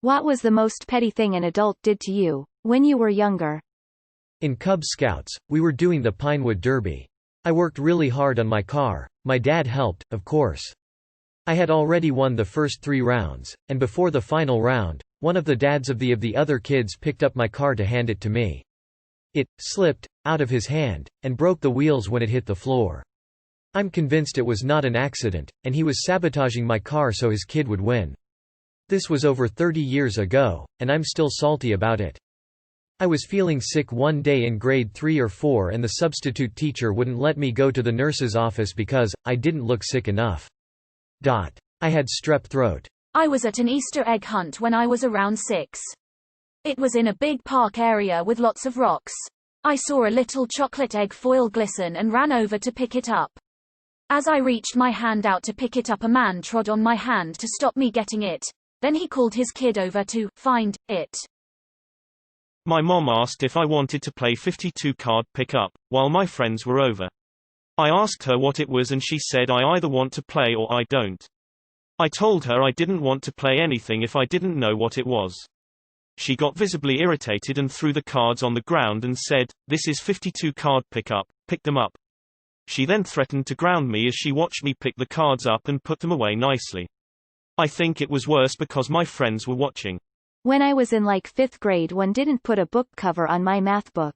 What was the most petty thing an adult did to you, when you were younger? In Cub Scouts, we were doing the Pinewood Derby. I worked really hard on my car. My dad helped, of course. I had already won the first 3 rounds, and before the final round, one of the dads of the other kids picked up my car to hand it to me. It slipped out of his hand and broke the wheels when it hit the floor. I'm convinced it was not an accident, and he was sabotaging my car so his kid would win. This was over 30 years ago, and I'm still salty about it. I was feeling sick one day in grade 3 or 4 and the substitute teacher wouldn't let me go to the nurse's office because I didn't look sick enough. I had strep throat. I was at an Easter egg hunt when I was around 6. It was in a big park area with lots of rocks. I saw a little chocolate egg foil glisten and ran over to pick it up. As I reached my hand out to pick it up, a man trod on my hand to stop me getting it. Then he called his kid over to find it. My mom asked if I wanted to play 52 card pick-up, while my friends were over. I asked her what it was and she said I either want to play or I don't. I told her I didn't want to play anything if I didn't know what it was. She got visibly irritated and threw the cards on the ground and said, "This is 52 card pick-up, pick them up." She then threatened to ground me as she watched me pick the cards up and put them away nicely. I think it was worse because my friends were watching. When I was in like 5th grade, one didn't put a book cover on my math book.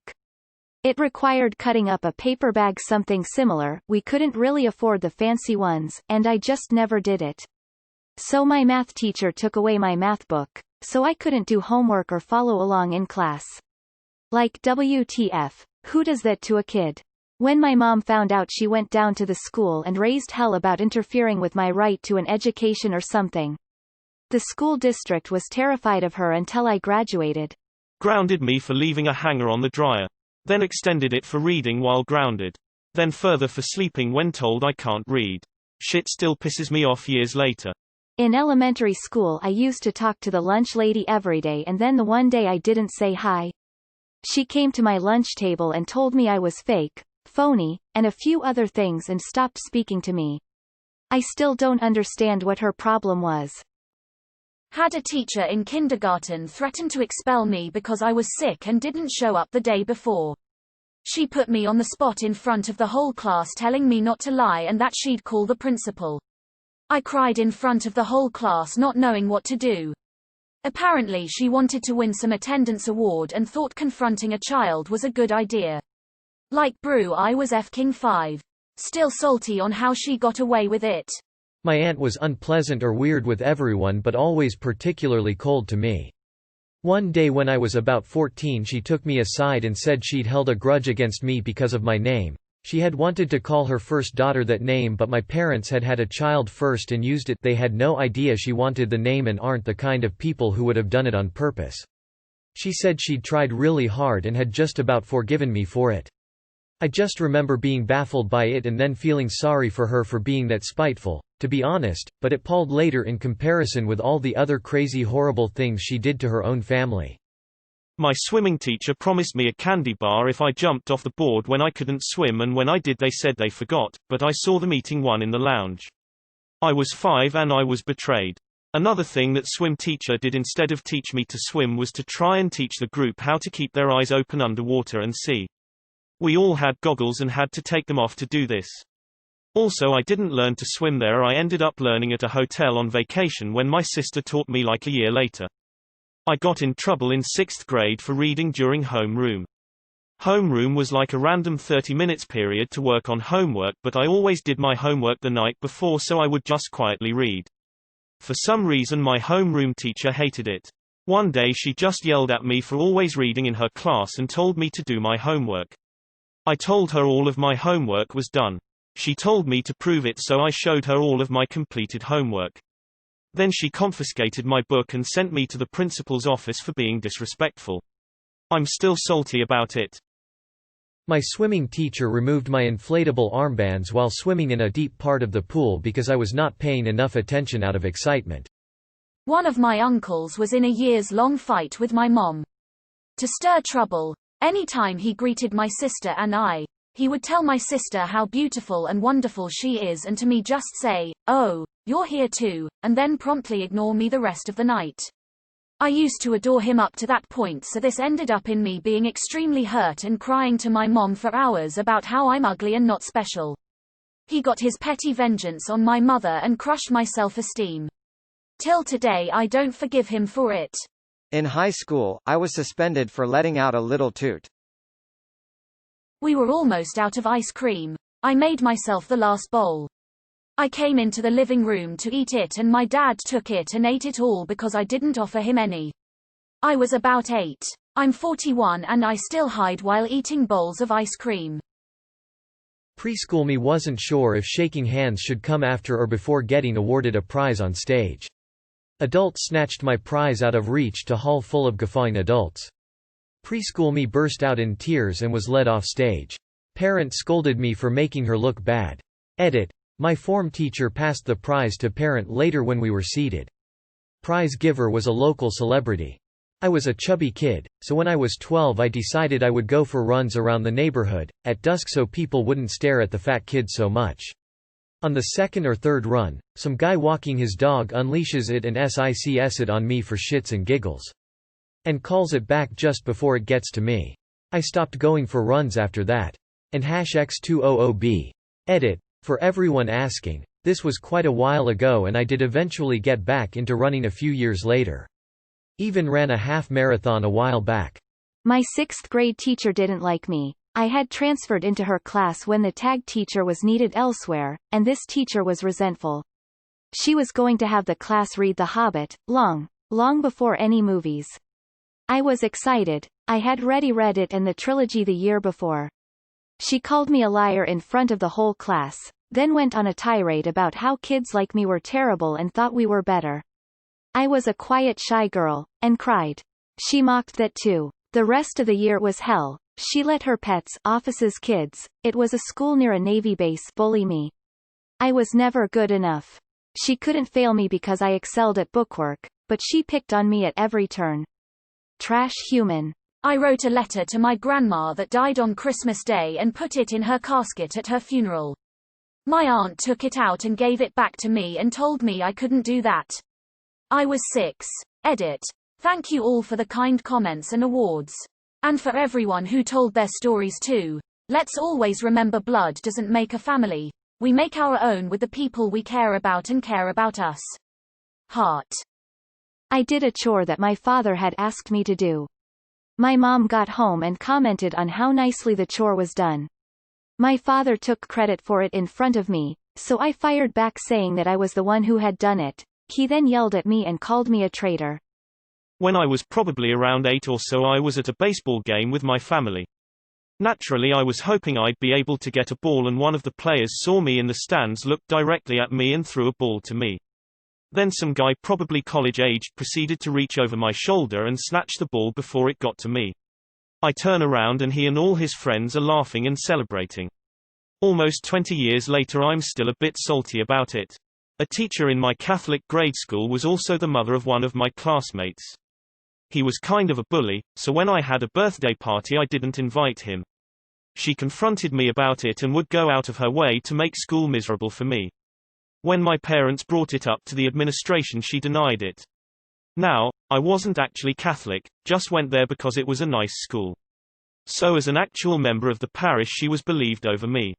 It required cutting up a paper bag, something similar. We couldn't really afford the fancy ones, and I just never did it. So my math teacher took away my math book, so I couldn't do homework or follow along in class. Like, WTF, who does that to a kid? When my mom found out, she went down to the school and raised hell about interfering with my right to an education or something. The school district was terrified of her until I graduated. Grounded me for leaving a hanger on the dryer. Then extended it for reading while grounded. Then further for sleeping when told I can't read. Shit still pisses me off years later. In elementary school, I used to talk to the lunch lady every day, and then the one day I didn't say hi. She came to my lunch table and told me I was fake, phony, and a few other things, and stopped speaking to me. I still don't understand what her problem was. Had a teacher in kindergarten threaten to expel me because I was sick and didn't show up the day before. She put me on the spot in front of the whole class, telling me not to lie and that she'd call the principal. I cried in front of the whole class, not knowing what to do. Apparently she wanted to win some attendance award and thought confronting a child was a good idea. Like brew, I was F-king 5. Still salty on how she got away with it. My aunt was unpleasant or weird with everyone, but always particularly cold to me. One day when I was about 14, she took me aside and said she'd held a grudge against me because of my name. She had wanted to call her first daughter that name, but my parents had had a child first and used it. They had no idea she wanted the name and aren't the kind of people who would have done it on purpose. She said she'd tried really hard and had just about forgiven me for it. I just remember being baffled by it and then feeling sorry for her for being that spiteful, to be honest, but it palled later in comparison with all the other crazy, horrible things she did to her own family. My swimming teacher promised me a candy bar if I jumped off the board when I couldn't swim, and when I did they said they forgot, but I saw them eating one in the lounge. I was 5 and I was betrayed. Another thing that swim teacher did instead of teach me to swim was to try and teach the group how to keep their eyes open underwater and see. We all had goggles and had to take them off to do this. Also, I didn't learn to swim there. I ended up learning at a hotel on vacation when my sister taught me like a year later. I got in trouble in 6th grade for reading during homeroom. Homeroom was like a random 30 minutes period to work on homework, but I always did my homework the night before so I would just quietly read. For some reason my homeroom teacher hated it. One day she just yelled at me for always reading in her class and told me to do my homework. I told her all of my homework was done. She told me to prove it, so I showed her all of my completed homework. Then she confiscated my book and sent me to the principal's office for being disrespectful. I'm still salty about it. My swimming teacher removed my inflatable armbands while swimming in a deep part of the pool because I was not paying enough attention out of excitement. One of my uncles was in a years-long fight with my mom. To stir trouble, anytime he greeted my sister and I, he would tell my sister how beautiful and wonderful she is, and to me just say, "Oh, you're here too," and then promptly ignore me the rest of the night. I used to adore him up to that point, so this ended up in me being extremely hurt and crying to my mom for hours about how I'm ugly and not special. He got his petty vengeance on my mother and crushed my self-esteem. Till today I don't forgive him for it. In high school, I was suspended for letting out a little toot. We were almost out of ice cream. I made myself the last bowl. I came into the living room to eat it and my dad took it and ate it all because I didn't offer him any. I was about 8. I'm 41 and I still hide while eating bowls of ice cream. Preschool me wasn't sure if shaking hands should come after or before getting awarded a prize on stage. Adults snatched my prize out of reach to hall full of guffawing adults. Preschool me burst out in tears and was led off stage. Parent scolded me for making her look bad. Edit. My form teacher passed the prize to parent later when we were seated. Prize giver was a local celebrity. I was a chubby kid, so when I was 12 I decided I would go for runs around the neighborhood, at dusk so people wouldn't stare at the fat kid so much. On the second or third run, some guy walking his dog unleashes it and sics it on me for shits and giggles. And calls it back just before it gets to me. I stopped going for runs after that. And #X200B. Edit. For everyone asking, this was quite a while ago and I did eventually get back into running a few years later. Even ran a half marathon a while back. My 6th grade teacher didn't like me. I had transferred into her class when the tag teacher was needed elsewhere, and this teacher was resentful. She was going to have the class read The Hobbit, long before any movies. I was excited. I had read it and the trilogy the year before. She called me a liar in front of the whole class, then went on a tirade about how kids like me were terrible and thought we were better. I was a quiet shy girl, and cried. She mocked that too. The rest of the year was hell. She let her pets, office's kids, it was a school near a Navy base, bully me. I was never good enough. She couldn't fail me because I excelled at bookwork, but she picked on me at every turn. Trash human. I wrote a letter to my grandma that died on Christmas Day and put it in her casket at her funeral. My aunt took it out and gave it back to me and told me I couldn't do that. I was 6. Edit. Thank you all for the kind comments and awards. And for everyone who told their stories too. Let's always remember blood doesn't make a family. We make our own with the people we care about and care about us. Heart. I did a chore that my father had asked me to do. My mom got home and commented on how nicely the chore was done. My father took credit for it in front of me, so I fired back saying that I was the one who had done it. He then yelled at me and called me a traitor. When I was probably around 8 or so I was at a baseball game with my family. Naturally I was hoping I'd be able to get a ball and one of the players saw me in the stands, looked directly at me and threw a ball to me. Then some guy probably college-aged proceeded to reach over my shoulder and snatch the ball before it got to me. I turn around and he and all his friends are laughing and celebrating. Almost 20 years later I'm still a bit salty about it. A teacher in my Catholic grade school was also the mother of one of my classmates. He was kind of a bully, so when I had a birthday party I didn't invite him. She confronted me about it and would go out of her way to make school miserable for me. When my parents brought it up to the administration she denied it. Now, I wasn't actually Catholic, just went there because it was a nice school. So as an actual member of the parish she was believed over me.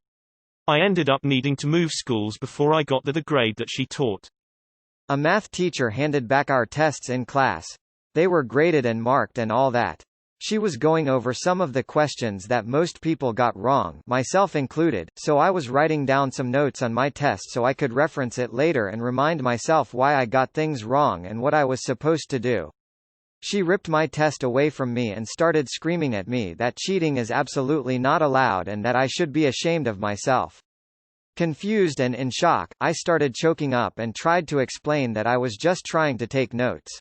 I ended up needing to move schools before I got the grade that she taught. A math teacher handed back our tests in class. They were graded and marked and all that. She was going over some of the questions that most people got wrong, myself included, so I was writing down some notes on my test so I could reference it later and remind myself why I got things wrong and what I was supposed to do. She ripped my test away from me and started screaming at me that cheating is absolutely not allowed and that I should be ashamed of myself. Confused and in shock, I started choking up and tried to explain that I was just trying to take notes.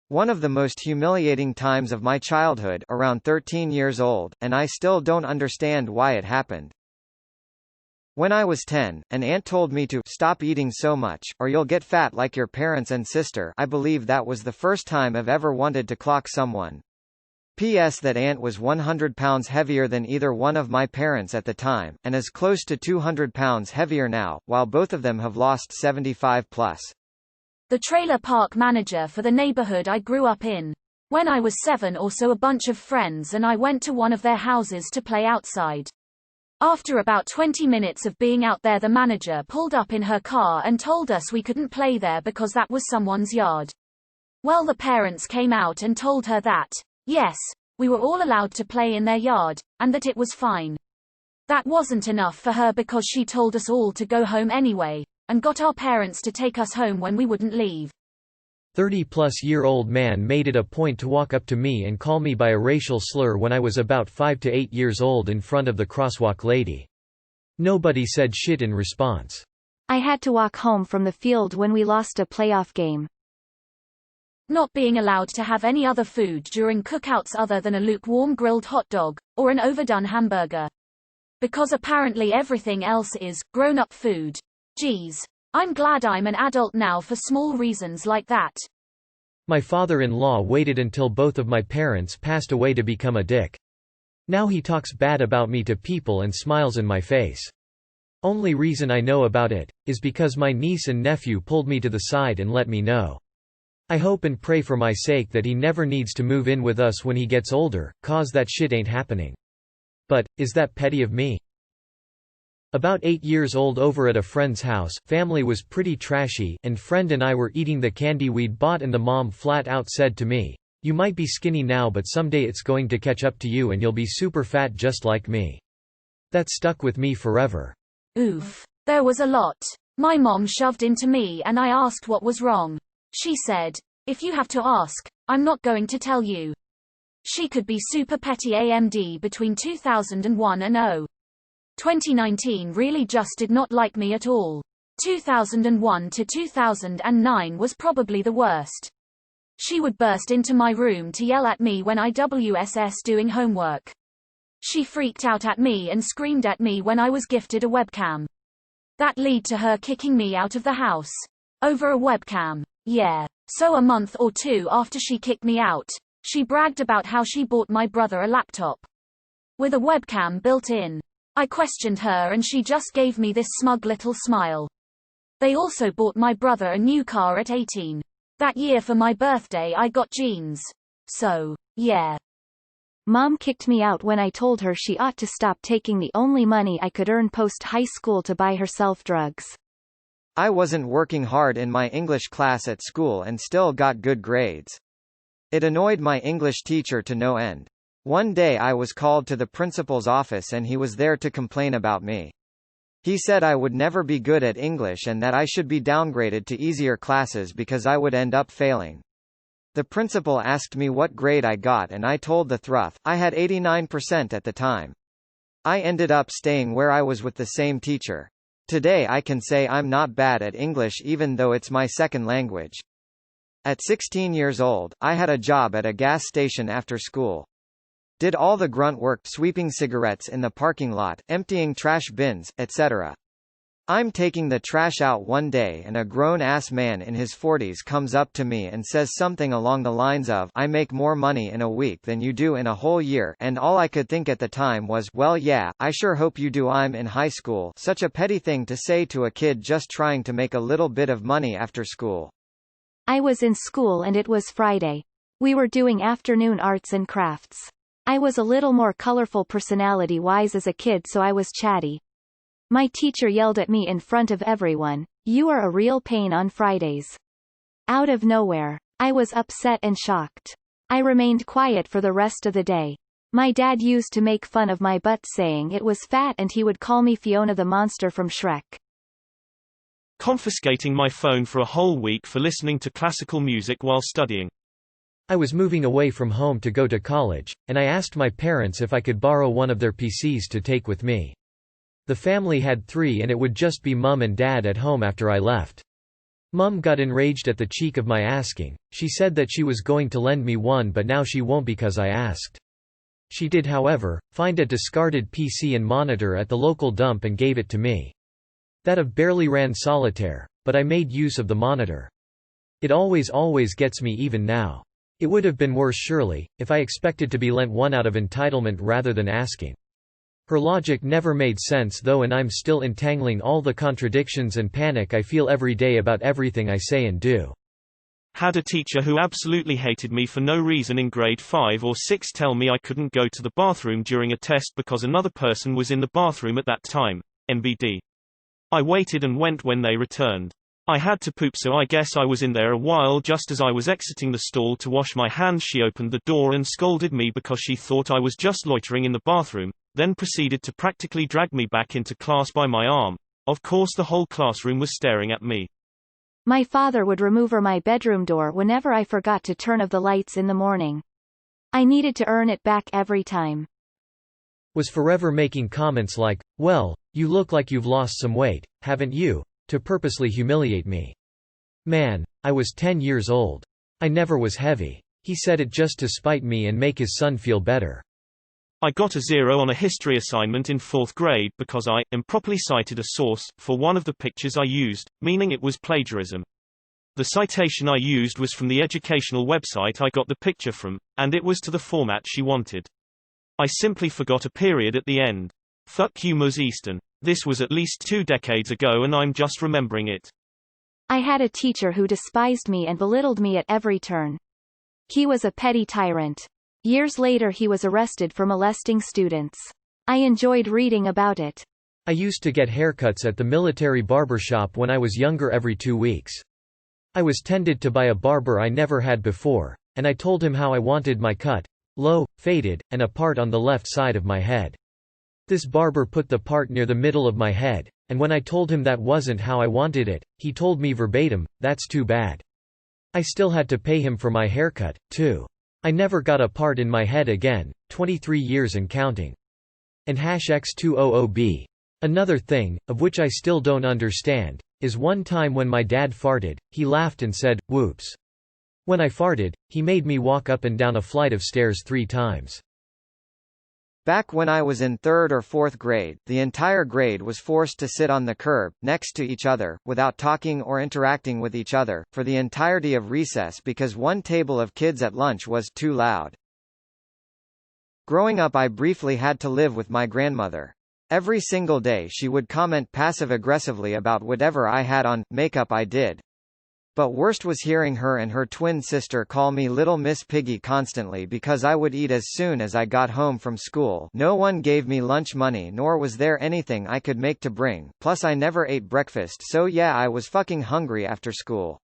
One of the most humiliating times of my childhood, around 13 years old, and I still don't understand why it happened. When I was 10, an aunt told me to stop eating so much, or you'll get fat like your parents and sister. I believe that was the first time I've ever wanted to clock someone. P.S. That aunt was 100 pounds heavier than either one of my parents at the time, and is close to 200 pounds heavier now, while both of them have lost 75 plus. the trailer park manager for the neighborhood I grew up in. When I was 7 or so, a bunch of friends and I went to one of their houses to play outside. After about 20 minutes of being out there, the manager pulled up in her car and told us we couldn't play there because that was someone's yard. Well, the parents came out and told her that, yes, we were all allowed to play in their yard, and that it was fine. That wasn't enough for her because she told us all to go home anyway, and got our parents to take us home when we wouldn't leave. 30-plus-year-old man made it a point to walk up to me and call me by a racial slur when I was about 5 to 8 years old in front of the crosswalk lady. Nobody said shit in response. I had to walk home from the field when we lost a playoff game. Not being allowed to have any other food during cookouts other than a lukewarm grilled hot dog, or an overdone hamburger. Because apparently everything else is grown-up food. Geez. I'm glad I'm an adult now for small reasons like that. My father-in-law waited until both of my parents passed away to become a dick. Now he talks bad about me to people and smiles in my face. Only reason I know about it is because my niece and nephew pulled me to the side and let me know. I hope and pray for my sake that he never needs to move in with us when he gets older, cause that shit ain't happening. But, is that petty of me? About 8 years old, over at a friend's house, family was pretty trashy, and friend and I were eating the candy we'd bought and the mom flat out said to me, "You might be skinny now but someday it's going to catch up to you and you'll be super fat just like me." That stuck with me forever. Oof. There was a lot. My mom shoved into me and I asked what was wrong. She said, "If you have to ask, I'm not going to tell you." She could be super petty. AMD between 2001 and 2019 really just did not like me at all. 2001 to 2009 was probably the worst. She would burst into my room to yell at me when I was doing homework. She freaked out at me and screamed at me when I was gifted a webcam. That led to her kicking me out of the house. Over a webcam. Yeah. So a month or 2 after she kicked me out, she bragged about how she bought my brother a laptop with a webcam built in. I questioned her and she just gave me this smug little smile. They also bought my brother a new car at 18. That year for my birthday I got jeans. So, yeah. Mom kicked me out when I told her she ought to stop taking the only money I could earn post-high school to buy herself drugs. I wasn't working hard in my English class at school and still got good grades. It annoyed my English teacher to no end. One day I was called to the principal's office and he was there to complain about me. He said I would never be good at English and that I should be downgraded to easier classes because I would end up failing. The principal asked me what grade I got and I told the truth, I had 89% at the time. I ended up staying where I was with the same teacher. Today I can say I'm not bad at English even though it's my second language. At 16 years old, I had a job at a gas station after school. Did all the grunt work, sweeping cigarettes in the parking lot, emptying trash bins, etc. I'm taking the trash out one day and a grown-ass man in his 40s comes up to me and says something along the lines of, "I make more money in a week than you do in a whole year," and all I could think at the time was, well yeah, I sure hope you do. I'm in high school. Such a petty thing to say to a kid just trying to make a little bit of money after school. I was in school and it was Friday. We were doing afternoon arts and crafts. I was a little more colorful personality-wise as a kid, so I was chatty. My teacher yelled at me in front of everyone, "You are a real pain on Fridays." Out of nowhere. I was upset and shocked. I remained quiet for the rest of the day. My dad used to make fun of my butt saying it was fat and he would call me Fiona the monster from Shrek. Confiscating my phone for a whole week for listening to classical music while studying. I was moving away from home to go to college, and I asked my parents if I could borrow one of their PCs to take with me. The family had 3 and it would just be Mum and Dad at home after I left. Mum got enraged at the cheek of my asking. She said that she was going to lend me one but now she won't because I asked. She did, however, find a discarded PC and monitor at the local dump and gave it to me. That of barely ran solitaire, but I made use of the monitor. It always gets me even now. It would have been worse surely, if I expected to be lent one out of entitlement rather than asking. Her logic never made sense though, and I'm still entangling all the contradictions and panic I feel every day about everything I say and do. Had a teacher who absolutely hated me for no reason in grade 5 or 6 tell me I couldn't go to the bathroom during a test because another person was in the bathroom at that time. NBD. I waited and went when they returned. I had to poop, so I guess I was in there a while. Just as I was exiting the stall to wash my hands, she opened the door and scolded me because she thought I was just loitering in the bathroom, then proceeded to practically drag me back into class by my arm. Of course the whole classroom was staring at me. My father would remove my bedroom door whenever I forgot to turn off the lights in the morning. I needed to earn it back every time. Was forever making comments like, "Well, you look like you've lost some weight, haven't you?" to purposely humiliate me. Man, I was 10 years old. I never was heavy. He said it just to spite me and make his son feel better. I got a 0 on a history assignment in 4th grade because I improperly cited a source for one of the pictures I used, meaning it was plagiarism. The citation I used was from the educational website I got the picture from, and it was to the format she wanted. I simply forgot a period at the end. Fuck you, Ms. Easton. This was at least 2 decades ago and I'm just remembering it. I had a teacher who despised me and belittled me at every turn. He was a petty tyrant. Years later he was arrested for molesting students. I enjoyed reading about it. I used to get haircuts at the military barbershop when I was younger every 2 weeks. I was tended to by a barber I never had before, and I told him how I wanted my cut: low, faded, and a part on the left side of my head. This barber put the part near the middle of my head, and when I told him that wasn't how I wanted it, he told me verbatim, "That's too bad." I still had to pay him for my haircut, too. I never got a part in my head again, 23 years and counting. And #X200B. Another thing, of which I still don't understand, is one time when my dad farted, he laughed and said, "Whoops." When I farted, he made me walk up and down a flight of stairs 3 times. Back when I was in 3rd or 4th grade, the entire grade was forced to sit on the curb, next to each other, without talking or interacting with each other, for the entirety of recess because one table of kids at lunch was too loud. Growing up, I briefly had to live with my grandmother. Every single day she would comment passive-aggressively about whatever I had on, makeup I did. But worst was hearing her and her twin sister call me Little Miss Piggy constantly because I would eat as soon as I got home from school. No one gave me lunch money, nor was there anything I could make to bring, plus I never ate breakfast, so yeah, I was fucking hungry after school.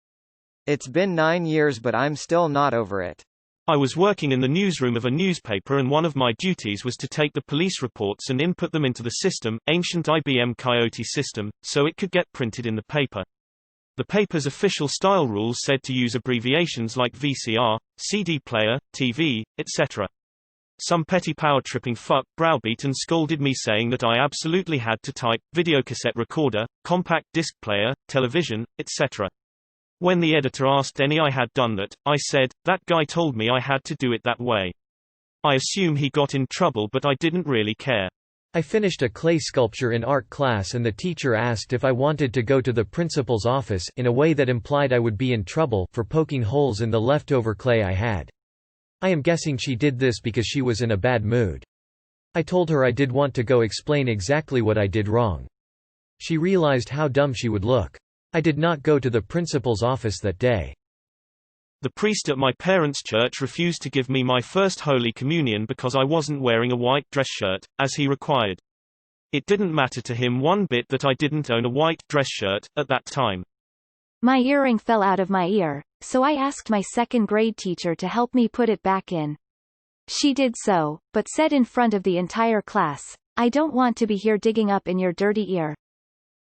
It's been 9 years but I'm still not over it. I was working in the newsroom of a newspaper and one of my duties was to take the police reports and input them into the system, ancient IBM Coyote system, so it could get printed in the paper. The paper's official style rules said to use abbreviations like VCR, CD player, TV, etc. Some petty power-tripping fuck browbeat and scolded me saying that I absolutely had to type, videocassette recorder, compact disc player, television, etc. When the editor asked any I had done that, I said, "That guy told me I had to do it that way." I assume he got in trouble but I didn't really care. I finished a clay sculpture in art class and the teacher asked if I wanted to go to the principal's office in a way that implied I would be in trouble for poking holes in the leftover clay I had. I am guessing she did this because she was in a bad mood. I told her I did want to go explain exactly what I did wrong. She realized how dumb she would look. I did not go to the principal's office that day. The priest at my parents' church refused to give me my first Holy Communion because I wasn't wearing a white dress shirt, as he required. It didn't matter to him one bit that I didn't own a white dress shirt at that time. My earring fell out of my ear, so I asked my 2nd grade teacher to help me put it back in. She did so, but said in front of the entire class, "I don't want to be here digging up in your dirty ear."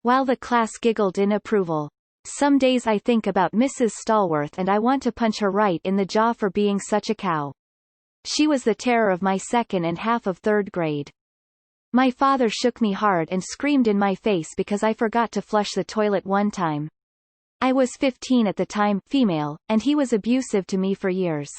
While the class giggled in approval. Some days I think about Mrs. Stallworth and I want to punch her right in the jaw for being such a cow. She was the terror of my 2nd and half of 3rd grade. My father shook me hard and screamed in my face because I forgot to flush the toilet one time. I was 15 at the time, female, and he was abusive to me for years.